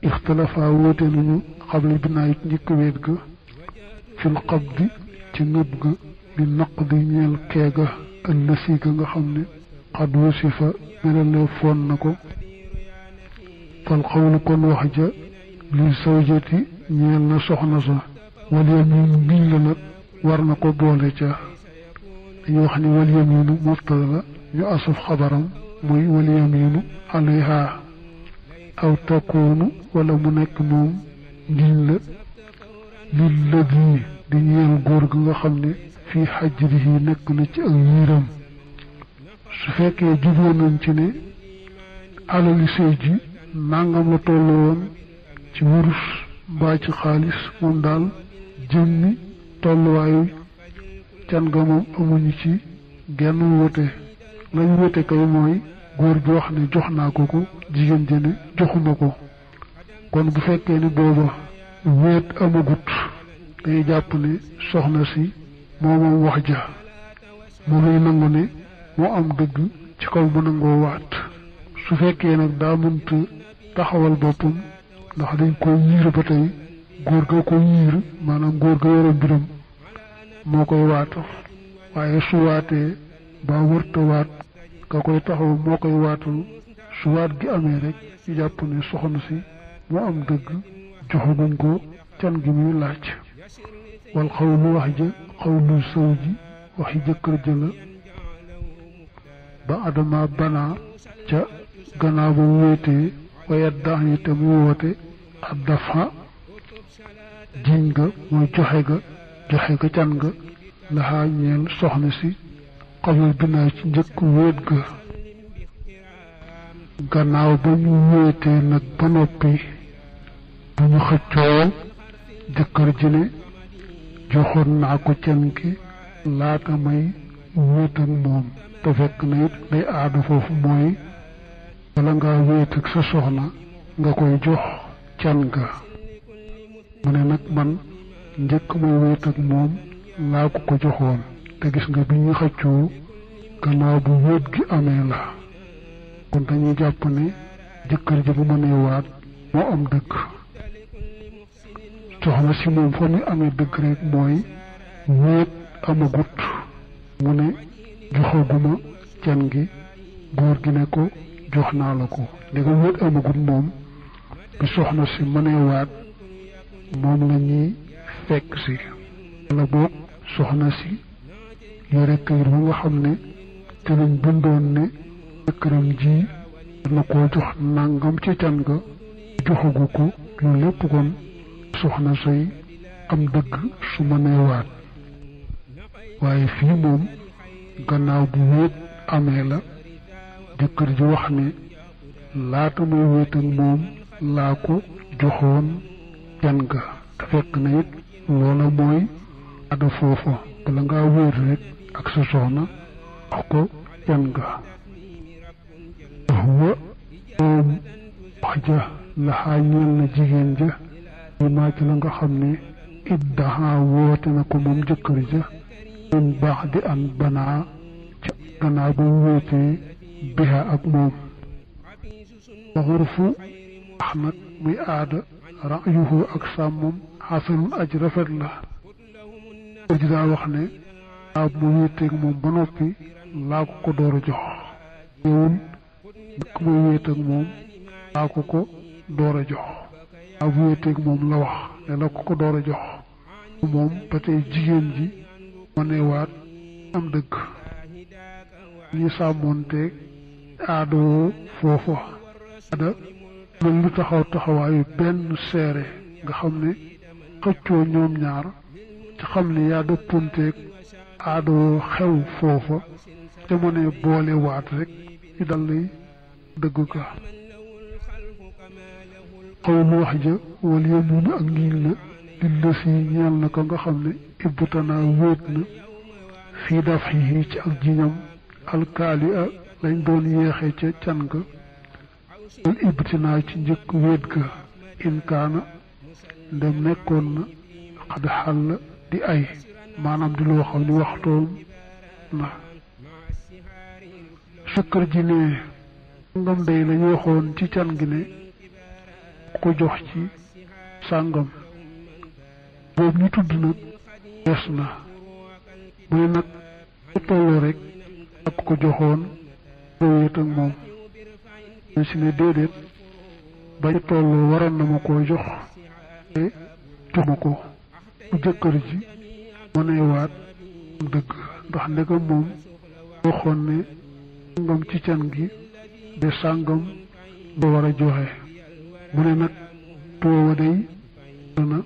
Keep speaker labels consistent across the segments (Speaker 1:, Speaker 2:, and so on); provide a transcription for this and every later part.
Speaker 1: ixtalafa wóote nañu xabla binaa it njëkk weet ga fil qabdi ci ngëb ga bi naqdi ñeel keega ëllësi ga nga xam ne xad wasifa melale foon na ko fal xawlu kon wax ja li sawjati ñeel na soxna sa wal yaminu ngiñ la nag war na ko boole ca dañu wax ni wal yaminu mubtada la ñu asuf xabaram muy wal yaminu alayha aw takkoonu wala mu nekk moom ngiñ la lil ladi di ñeel góor ga nga xam ne fii xajrihi nekk na ci ak yiiram su fekkee juboo nañ ci ne alali sëy ji nangam la tollu woon ci wurus mbaa ci xaalis moom daal jëmmi tolluwaayu can ga moom amuñu ci genn wote lañ wote kay mooy góor gi wax ne jox naa ko ko jigéen ji ne joxuma ko kon bu fekkee ni booba wéet amagut dañuy jàpp ne soxna si moo moom wax ja mu lay nangu ne moo am dëgg ci kaw mu nangoo waat su fekkee nag daa mënta taxawal boppam ndax dañ ko yiir ba tey góor ga ko yiir maanaam góor ga yore mbiram moo koy waat waaye su waatee ba wërta waat ka koy taxaw moo koy waatul su waat gi amee rek ñu jàpp ne soxna si moo am dëgg joxaguñ ko can gi muy laaj wal xawlu wax ja xawlu sëw ji waxi jëkkër ja la ba adama banaa ca gannaaw ba wéetee wayat dax yi te mu woote ak dafa jiñ ga mooy joxe ga can ga laxaa ñeel soxna si xamal binaa ci njëkk wéet ga gannaaw ba ñu wéetee nag ba noppi bu ñu xëccoo jëkkër ji ne joxoon naa ko can gi laata may wéet ak moom te fekk na it lay aada foofu mooy wala ngaa wéet ak sa soxna nga koy jox can ga mu ne nag man njëkk may wéet ak moom laa ko joxoon te gis nga bi ñu xëccoo gannaaw bu wéet gi amee la kon dañuy jàpp ne jëkkër ji bu mënee waat moo am dëgg soxna si moom fa muy amee dëgg rek mooy wéet amagut mu ne joxaguma can gi góor gi ne ko jox naa la ko léegi wéet amagut moom bi soxna si mënee waat moom la ñuy fekk si wala boog soxna si yore këyit bu nga xam ne te lañ bindoon ne jëkkëram ji na koo jox nangam ci can ga joxagu ko loolu lépp kon soxna say am dëgg su mënee waat waaye fii moom gannaaw bu wéet amee la jëkkër ji wax ne laata may wéet ak moom laa ko joxoon can ga te fekk na it loola mooy ada foofa bala ngaa wéet rek ak sa soxna wax ko can ga wa moom wax ja laxaa ñeel na jigéen ja ñu màcc la nga xam ne iddaha woote na ko moom jëkkër ja min baax di an banaa ca gannaaw ba wéetee biha ak moom waxurfu wax nag muy aada ra'yuhu ak sàmmam xasanun aj rafet la jëkkër ji daa wax ne laa mu wéeteeg moom ba noppi laa ko door a jox ñëwul dëkk ma wéet ak moom laa ko door a jox laa bu wéeteeg moom la wax ne la ko door a jox moom ba tey jigéen ji mënee waat am dëgg ñi sàmmoonteeg aadoo foofa aada mel lu taxawaayu benn seere nga xam ne xëccoo ñoom ñaar ci xam ne yaa dëppunteeg aadoo xew foofa te mënee boole waat rek ñu dal lay dëgg ka xawlu wax ja wala yaminu ak ngiñ la li lësi ñeel na ko nga xam ne ibbutanaa wéet na fii daf yi ci ak jiñam alkaali a lañ doon yeexee ca can ga al ibtinaa ci njëkk wéet ga inkaana ndem nekkoon na xad xàll di ay maanaam di loo xam ni waxtoom na jëkkër ji ne sàngam day lañu waxoon ci can gi ne ko jox ci sàngam boobu ñu tudd nag des na mu ne nag bu tolloo rek ak ko joxoon doo wéet ak moom ñu si ne déedéet bañ tolloo waroon na ma koo jox te jox ma ko bu jëkkër ji mënee waat am dëgg ndax ndegam moom waxoon ne sàngam ci can gi de sàngam ba war a joxe mu ne nag tuwa day na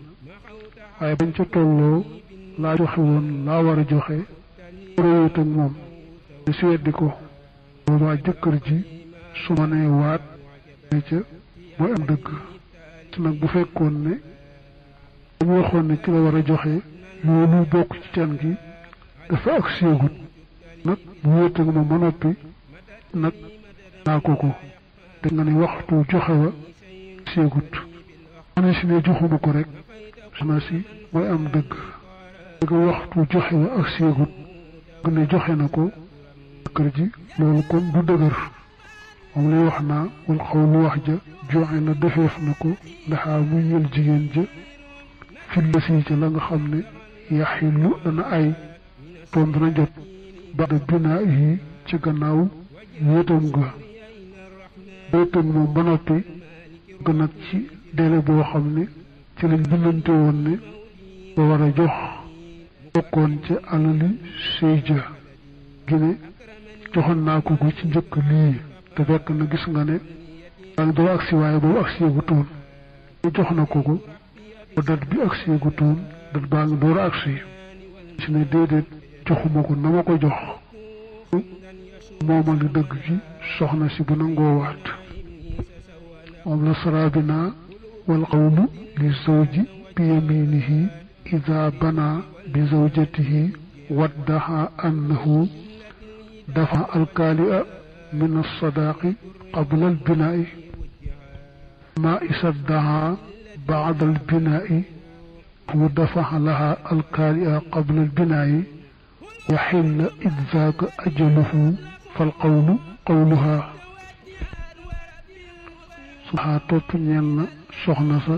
Speaker 1: waaye bañ ca tolloo laa joxe woon laa war a joxe wéet ak moom ne si weddi ko boobaa jëkkër ji su ma nee waat ne ca mooy am dëgg su nag bu fekkoon ne dañu waxoon ne ci la war a joxe loolu bokk ci can gi dafa ak séegut nag bu wéet ak moom ba noppi nag naa ko te nga ne waxtu joxe wa séegut ma ne si ne joxuma ko rek soxna si mooy am dëgg nga waxtu joxe wa ak séegut nga ne joxe na ko kër ji loolu kon du dëgër moom lay wax naa wal xawlu wax ja joxe na defeef na ko ndaxaa muy yël jigéen ja filla si ca la nga xam ne yaxillu dana ay toom dana jot bada binaa yi ci gannaaw wéetam nga wéetam moom ba noppi ga nag ci délai boo xam ne ci lañ bindante woon ne ba war a jox bokkoon ca alali sëy ja gi ne joxoon naa ko ci njëkk lii te fekk na gis nga ne daa ngi doo agsi waaye boobu agsi gu toon jox na ko ba dat bi agsi gu toon dat baa ngi door a agsi si ne déedéet joxuma ko na ma ko jox moomali dëgg ci soxna si bu nangoo waat moom la sarabina wal qawlu li zawji bi yaminihi ida bana bi zawjatihi waddaha annahu dafa alkaali'a min alsadaqi qabla albinaai ma isaddaha ba'da albinaai hu dafaha laha alkaali'a qabla albinaai wa xilla id zaaka ajaluhu fal qawlu qawluha su xaa topp ñeel na soxna sa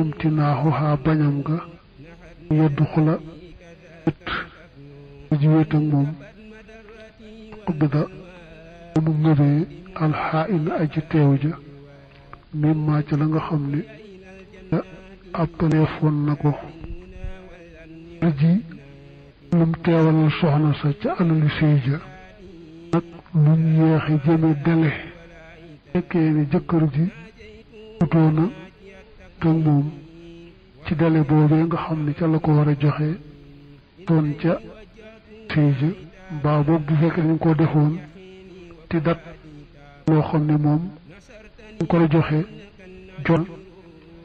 Speaker 1: imtinaaxuha bañam nga yeddu xula it ji wéet ak moom qubida mu ngëbee alxaa ina aji teew ja mimma ca la nga xam ne da appaleefoon na ko ji lum teewalal soxna sa ca alali sëy ja nag luñ yeexe jëme dele fekkee ne jëkkër ji utoona ak moom ci dele boobee nga xam ne ca la ko war a joxe doon ca sëy ja mbaa boog bu fekkee dañ ko defoon ti dat loo xam ne moom dañ ko la joxe jot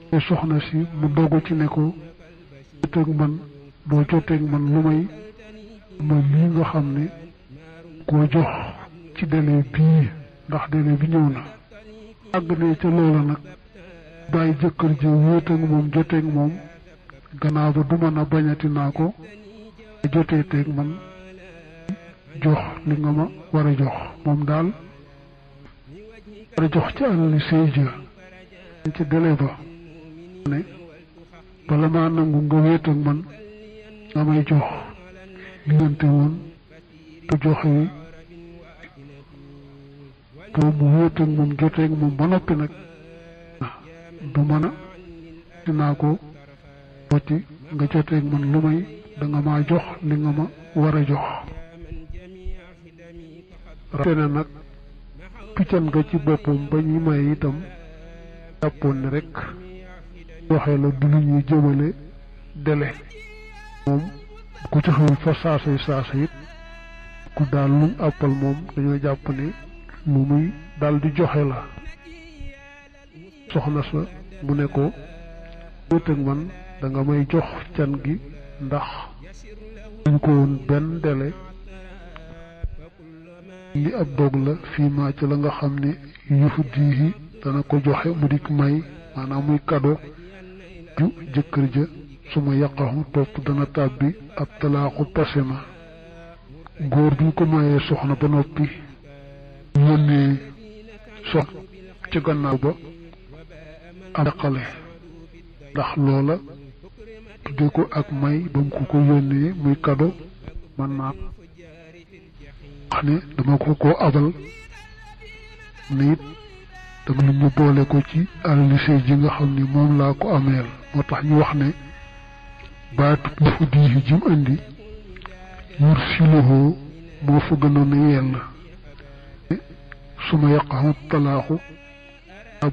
Speaker 1: te soxna si mu dogu ci ne ko joteeg man doo joteeg man lu may lii nga xam ne koo jox ci délai bii ndax délai bi ñëw na àgg ne ca loola nag bàyyi jëkkër ji wéet ak moom joteeg moom gannaaw ba du mën a bañati naa ko jotee teeg man jox li nga ma war a jox moom daal war a jox ci alali sëy ja ci délai ba ne bala maa nangu nga wéet ak man nga may jox liggante woon te joxe yi boo mu wéet ak moom jotee ak moom ba noppi nag du mën a dinaa ko woti nga jotee ak man lu may danga maa jox li nga ma war a jox rafet nag piccan nga ci boppam ba ñuy may itam jàppoon ne rek joxe la du lu ñuy jëmale dele moom ku joxewul fa saasa it ku daal luñ àppal moom dañoo jàpp ne lu muy daal di joxe la soxna sa mu ne ko wéet ak man da nga may jox can gi ndax dañ ko woon benn dele li ab dog la fii maa ci la nga xam ne yufu diihi dana ko joxe mu dik may maanaam muy kado ju jëkkër ja su ma yàqaxu topp dana tàbbi ab talaaxu pase ma góor bi ko mayee soxna ba noppi yónnee sox ci gannaaw ba am xale ndax loola tudde ko ak may ba mu ko yónnee muy kado man naa wax ne dama ko abal ne it dama lu ñu boole ko ci alali sëy ji nga xam ni moom laa ko ameel moo tax ñu wax ne baatu dafa diixi jim indi yursiluhu moo fa gënoon a yell su ma yàqaxut talaaxu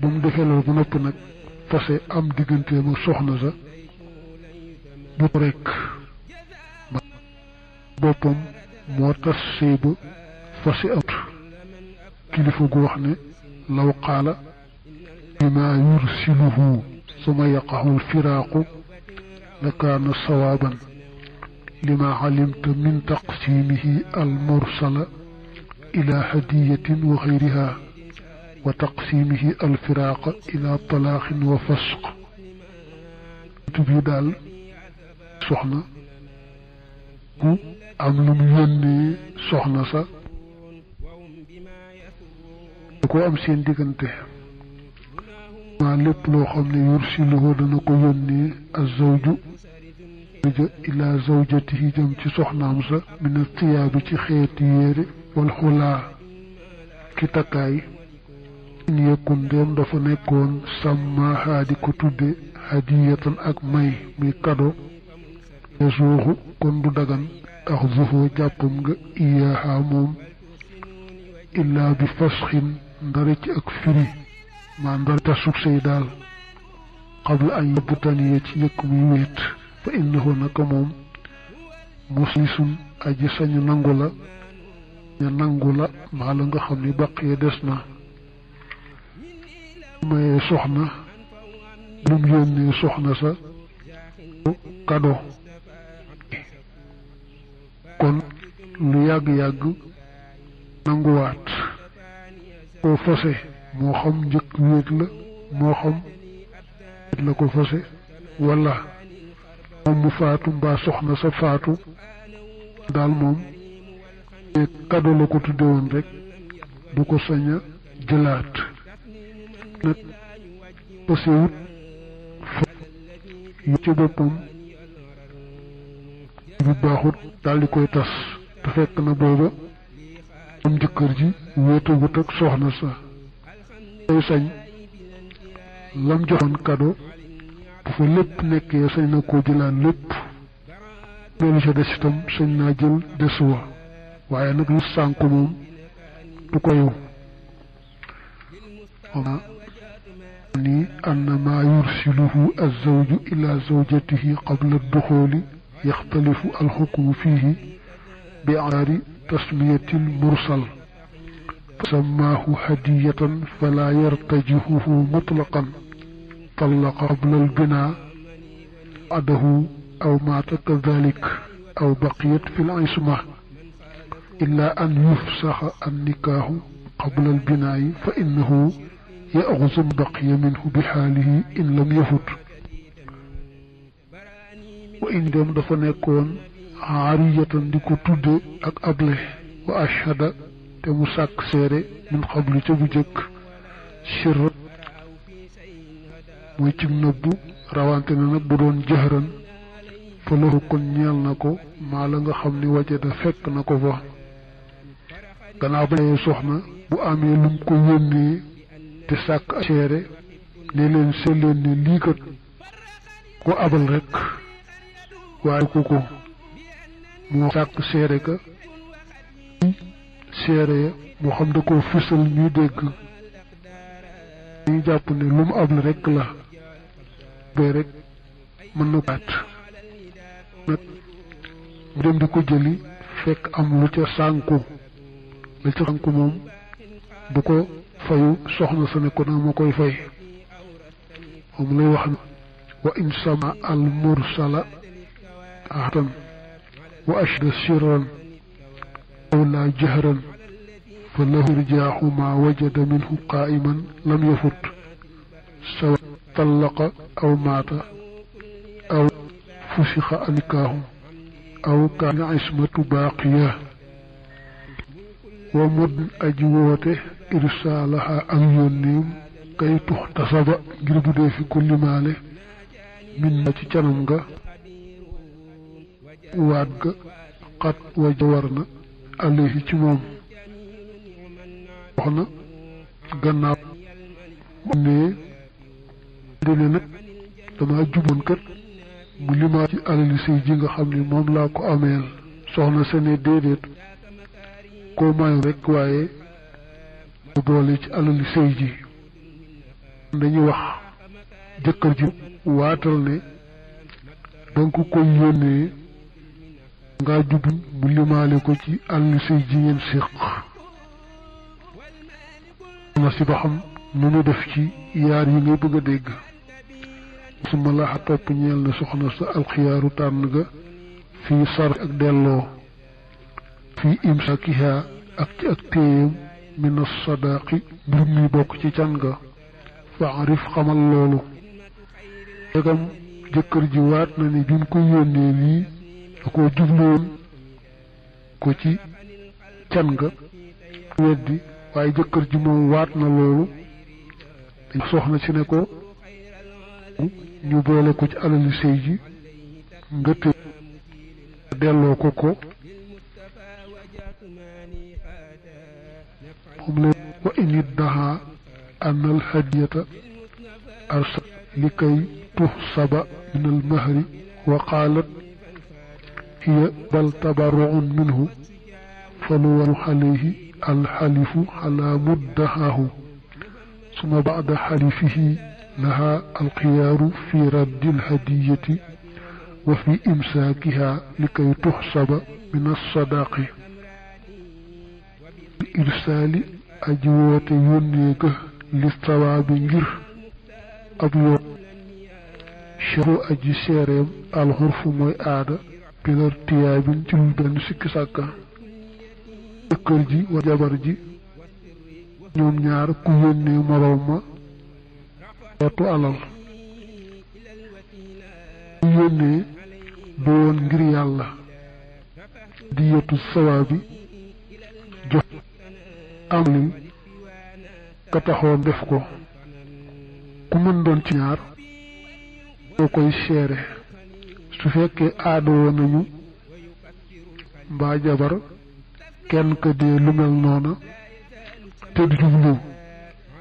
Speaker 1: ba mu defee loolu ba noppi nag fase am digganteem ak soxna sa bu ko rekk boppam moo tas sëy ba fase amut kilifa gu wax ne law qaala bima yursiluhu suma yaqaxul firaaqu la kaana sawaaban lima xalimta min taqsimihi al mursala ila hadiyatin wa xayriha wa taqsimihi al firaaqa ila talaaxin wa fasq bi daal soxna ku am lu mu yónnee soxna sa da ko am seen diggante maa lépp loo xam ne yursiluhu dana ko yónnee azawju ila zawjatihi jëm ci soxnaam sa min tiyaabi ci xeeti yére wal xulaa ki takkaay in yekkun ndéem dafa nekkoon sàmmaahaa di ko tudde hadiyatan ak may muy kado yasuuxu kon du dagan ax zuhoo jàppam nga iyaahaa moom illaa bi fasxin ndare ci ak firi maa ndare tasug say daal qabla an yabtaniya ci njëkk muy wéet fa innahu naka moom muslisun aji sañu nangu la ña nangu la maa la nga xam ni baqee des na mayee soxna lum yónnee soxna sa kado kon lu yàgg-yàgg nanguwaat koo fase moo xam njëkk wéet la moo xam wéet la ko fase wala moom mu faatu mbaa soxna sa faatu daal moom kado la ko tudde woon rek du ko sañ a jëlaat nag fasewut yu ci boppam bi baaxut daal di koy tas te fekk na booba am jëkkër ji wéetagut ak soxna sa day sañ lam joxoon kado bu fa lépp nekkee sañ na koo jëlaat lépp loolu ca des itam sañ naa jël desuwa waaye nag lu sànku moom du ko yow ni anna maa yursiluhu azawju ila zawjatihi qabla duxooli yaxtalifu alxukmu fiihi bi aari tasmiyati lmursal fasammaahu hadiyatan fala yartajihuhu mutlaqan طلق قبل البناء عده أو مات كذلك أو بقيت في العصمة إلا أن يفسخ النكاح قبل البناء فإنه يأخذ بقي منه بحاله إن لم يفت وإن دم دفا نيكون عارية ديكو تود أك أبله وأشهد تمساك سيري من قبل تبجك شر mooy ci nëbbu rawante na nag bu doon jëxëran fa lahu kon ñeel na ko maa la nga xam ni wajada fekk na ko fa gannaaw ba soxna bu amee lum ko yónnee te sàkk seere ne leen seen leen ne lii kat ko abal rek waaye ko moo sàkk seere ka seere ya moo xam da koo fësal ñuy dégg dañu jàpp ne lu mu abal rek la bee rek mën na baat nag mu dem di ko jëli fekk am lu ca sànku la ca sànku moom bu ko fayu soxna sa ne ko naa ma koy fay moom lay wax wa in sama al mursala ahtan wa ashda sirran aw la jahran fa lahu irjaaxu ma wajada minhu qaa'iman lam yafut sawa طلق أو مات أو فسخ النكاح أو كان عصمة باقية ومد أجوته irsaalaha ak yónneem kay tuxtasaba ngir bu dee fi ko limaale min na ci canam nga waat ga xat waja war na alayhi ci moom wax na gannaaw ne dene nag dama juboon kat mu limaa ci alali sëy ji nga xam ne moom laa ko ameel soxna sene déedéet koo mayu rek waaye mu boole ci alali sëy ji dañuy wax jëkkër ji waatal ne danga ko yónnee ngaa jublu mu limaale ko ci alali sëy ji ngeen séq na si ba xam nu mu def ci yaar yi ngay bëgg a dégg suma laaxa topp ñeel na soxna sa alxiyaaru tànn ga fii sar ak delloo fii imsakiha ak ci ak téyam min as-sadaqi mbir mi bokk ci can ga faarif xamal loolu degam jëkkër ji waat na ni bi mu ko yónnee lii da koo jubloon ko ci can ga weddi waaye jëkkër ji moom waat na loolu dañ soxna si ne ko ñu boole ko ci alali sëy ji nga té delloo ko ko moom la wa in iddaha an al hadiyata arsal li kay tuhsaba min al mahri wa qaalat hiya bal tabarru'un minhu faluwal alayhi al xalifu ala muddahaahu suma ba'da xalifihi laha alxiyaaru fi raddi alhadiyati wa fi imsaakiha likay tuxsaba min alsadaqi bi irsaali aji woote yónnee ga li sawaabi ngir ab yoon cheru aji seereem alxurfu mooy aada bilar tiyaabin ci lu benn sikki sàkka jëkkër ji wa jabar ji ñoom ñaar ku yónnee moroom ma wetu alal ku yónnee du woon ngir yàlla diyatu sawaabi jox amli ka taxoon def ko ku mën doon ci ñaar boo koy seere su fekkee aada woon nañu mbaa jabar kenn ka dee lu mel noona te du jublu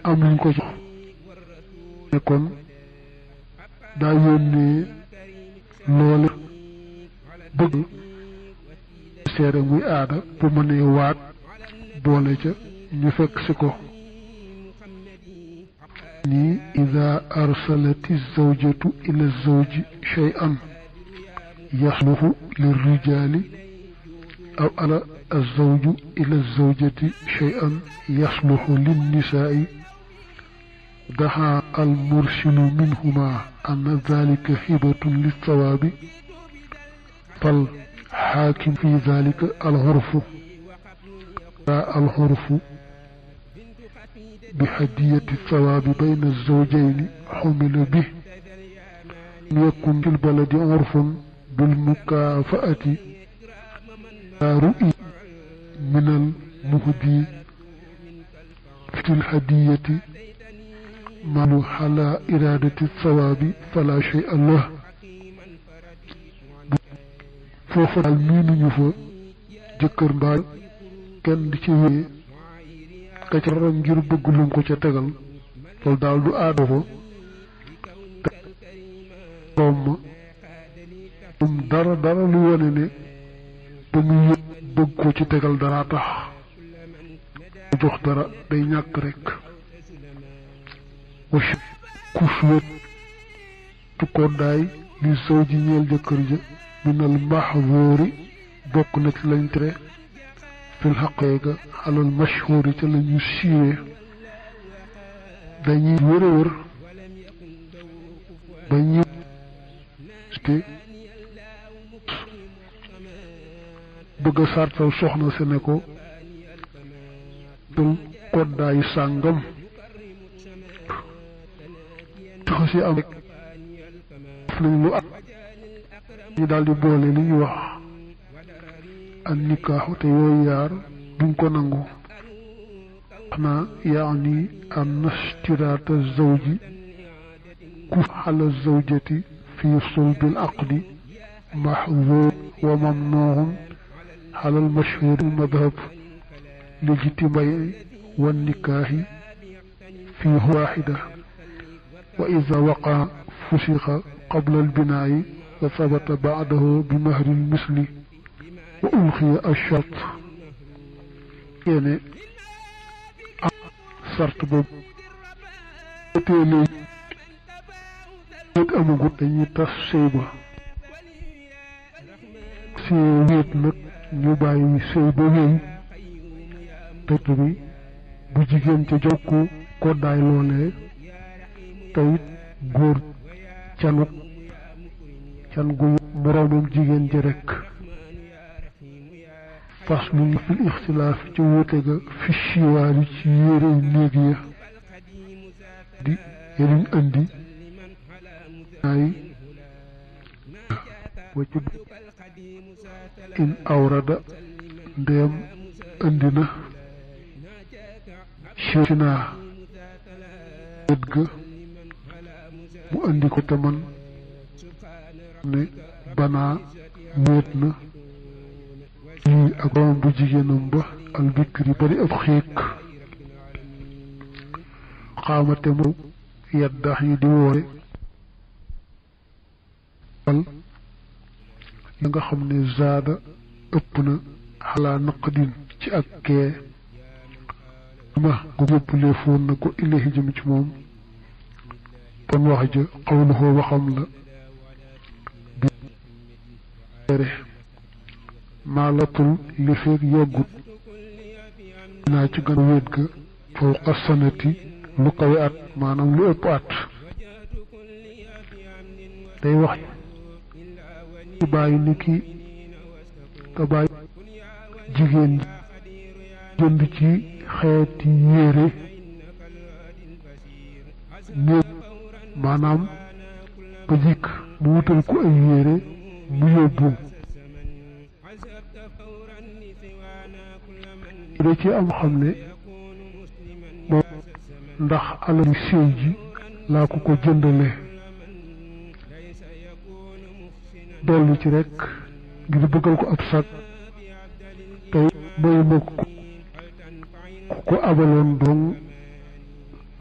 Speaker 1: am luñ ko jox ne kon daa yónnee loole bëgg seere muy aada bu mënee waat boole ca ñu fekk si ko ni ida arsalati zawjatu ila zawji shay'an yasluhu lirrijali aw ala الزوج إلى الزوجة شيئا يصلح للنساء دعا المرسل منهما أن ذلك هبة للثواب فالحاكم في ذلك العرف العرف بهدية الثواب بين الزوجين حمل به يكون في البلد عرف بالمكافأة رؤي من المهدي في الهدية من على إرادة الثواب فلا شيء له فوف المين يفا جكر مبال كن دي وي كاترام ngir bëgg lu ko ca tegal lol dal du aado ko dara lu wone ne ba muy bëgg ko ci tegal dara tax jox dara day ñàkk rek wacc ku suwet tu ko daay li sow ji ñeel jëkkër ja minal mahzuri bokk na ci lañ tere fil xaqeega xalal mashhuri ca la ñu siiwee dañuy wër a wër ba ñu te bëgg a sartal soxna si ne ko tul koddaay sàngam tax si am rek def nañ lu at ñu daal di boole li ñuy wax ak nikaaxu te yooyu yaar duñ ko nangu وحنا يعني أن اشتراط الزوج كف على الزوجة في صلب العقد محظور وممنوع على المشهور المذهب للاجتماع والنكاح فيه واحدة، وإذا وقع فسخ قبل البناء وثبت بعده بمهر المثل وألغي الشرط. يعني sart boobu teelee nit amagut dañuy tas sëy ba si wéet nag ñu bàyyi sëy ba wéy tëtt bi bu jigéen ca jokku koddaay loolee tayit góor canuk can gu moroomam jigéen ji rekk. faslu fil ixtilaaf ci wuute ga fi chiwaari ci yére néeg ya di yëriñ andi ay waccu in awrada ndéem andi na sinaa wét ga mu andi ko te man ne banaa wéet na lii ak doom bu jigéenam ba albikri bari ab xiik xaamate mu yaddax yi di woore wal ya nga xam ne zaada ëpp na xalaa naqdin ci ak kee ma gu yóbbulee foon na ko ilahi jëm ci moom kon wax ja xawluhoo waxam la bi maalatul li feeg yeggut naa ci gën a wéet ga fawqa sanati lu kawe at maanaam lu ëpp at day wax ci bàyyi ni ki ka bàyyi jigéen jënd ci xeeti yére néeg maanaam ba jikk mu wutal ko ay yére mu yóbbu da ci am xam ne moom ndax alal sëy ji laa ko jëndale dolli ci rekk ngir bëggal ko ab sag tey may ma ko abaloon dong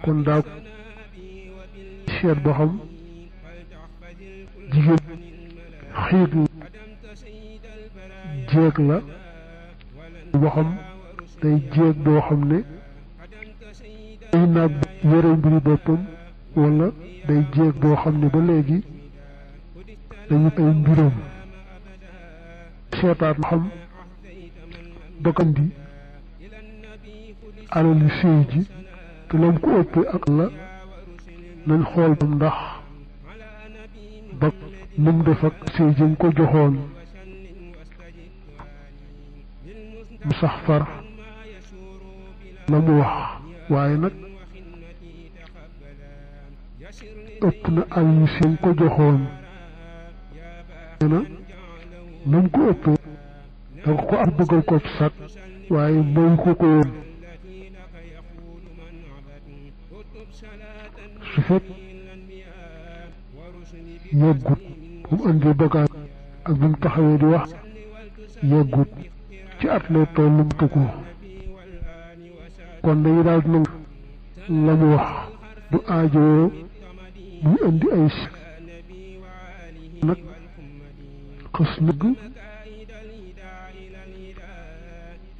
Speaker 1: kon daa seet ba xam jigéen xiig jeeg la ba xam day jeeg boo xam ne day naag yore mbiri boppam wala day jeeg boo xam ne ba léegi dañu ay mbiram seetaat xam bakandi alali sëy ji te lam ko ëppee ak la nañ xool bam ndax ba num def ak sëy jëm ko joxoon mu sax far la mu wax waaye nag ëpp na al yi seen ko joxoon nee na nu mu ko ëppee danga ko am bëggal ko sat waaye mayu ko ko woon su fekk yeggut bu mu andi bagaas ak bi mu taxawee di wax yeggut ci at lay tollu mu ko kon dañu daal nangu la mu wax du aajoo muy andi ay nag xës nëgg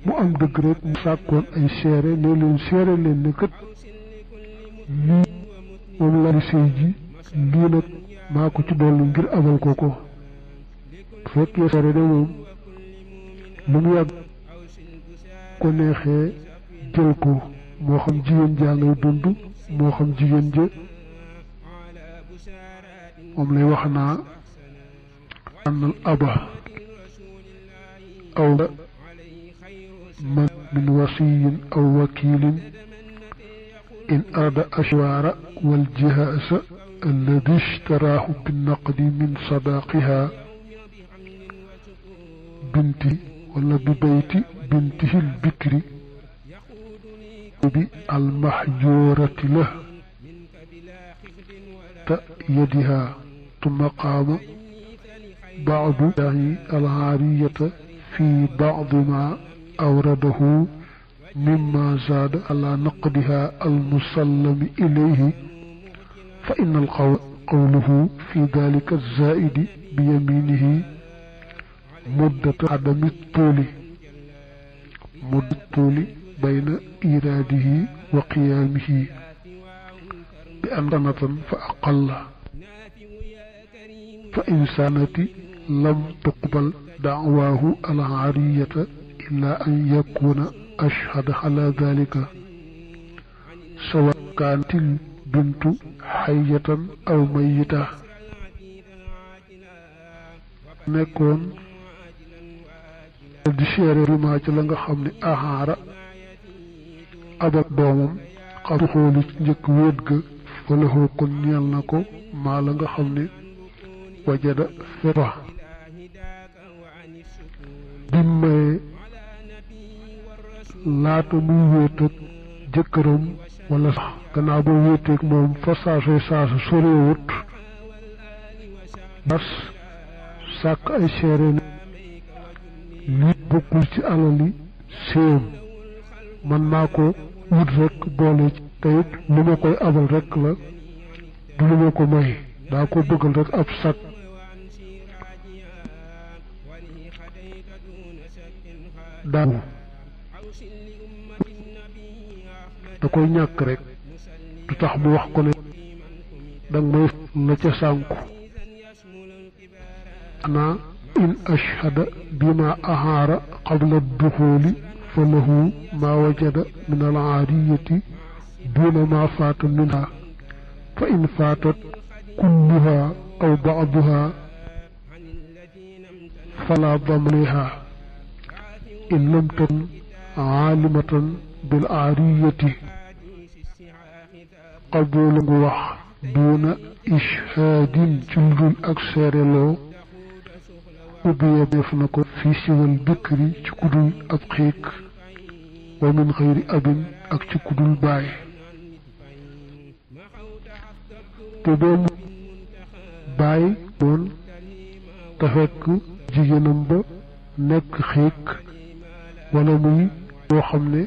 Speaker 1: mu am dëgg rek mu sàkkoon ay seere ne leen seere leen ne kat lii moom la di sëy ji lii nag maa ko ci dolli ngir amal ko ko fekkee seere de moom lu mu yàgg ko neexee jël ko moo xam jigéen jaa ngay dund moo xam jigéen ja moom lay wax naa annal aba aw man min wasiyin aw wakilin in arada ashwaara wal jihaasa alladi ishtaraahu binnaqdi min sadaaqiha binti wala bi bayti bintihi lbikri المحجورة له يدها. ثم قام بعض العارية في بعض ما أورده مما زاد على نقدها المسلم إليه، فإن قوله في ذلك الزائد بيمينه مدة عدم الطول بين إيراده وقيامه بأن سنة فأقل، فإن سنة لم تقبل دعواه العارية إلا أن يكون أشهد على ذلك، سواء كانت البنت حية أو ميتة. nekkoon di seere rima ci la nga xam ne ahaara abak doomam xam xooli njëkk wéet ga wala xoo kon ñeel na ko maa la nga xam ne wajada feta bimmaye laata muy wéet ak jëkkëram wala sax gannaaw boo wéeteeg moom fa saasa sorewut bas sàkk ay seere ne lii bokkul ci alali séem man naa ko wut rek boole ci teyit lu ma koy abal rek la du lu ma ko may daa ko bëggal rek ab sàkk daaw da koy ñàkk rek du tax mu wax ko ne danga may la ca sànku ana in ashhada bima ahaara qabla duxuli fa lahu ma wajada min al-aariyati duna ma faata minha fa in faatat kulluha aw ba'duha fala damliha in lam takun aalimatan bil aariyati qabula ngu wax duna ishhaadin ci lu dul ak seereloo ubbiya def na ko fi siwal bikri ci kudul ab xiik wa min xëyri abin ak ci kudul baay te doon baay woon te fekk jigéenam ba nekk xiik wala muy boo xam ne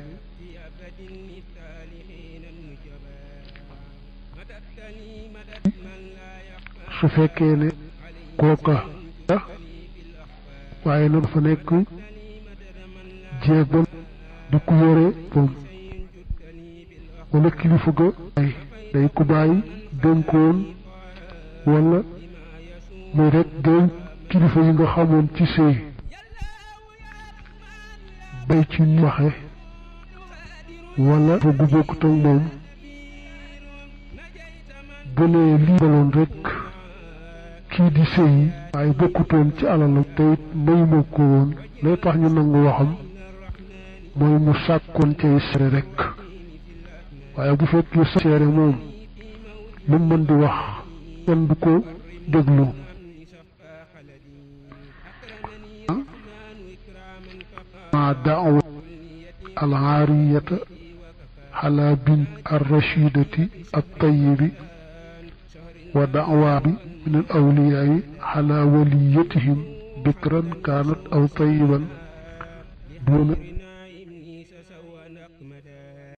Speaker 1: su fekkee ne kooka waaye nag dafa nekk jéegal di ku yore moom wala kilifa ga ay day ku bàyyi dénkoon wala muy rek dénk kilifa yi nga xamoon ci sëy bay ci ni waxe wala fa gu bokkut ak moom bëlee lii baloon rek kii di sëy waaye bokkutoon ci alal te it may ma ko woon lay tax ñu nangu waxam mooy mu sàkkoon cay seere rek waaye bu fekkee seere moom lu mën di wax kenn du ko déglu ma da'wa al-aariyata ala bint ar-rashidati at-tayyibi wa da'wa من الأولياء على وليتهم بكرا كانت أو طيبا دون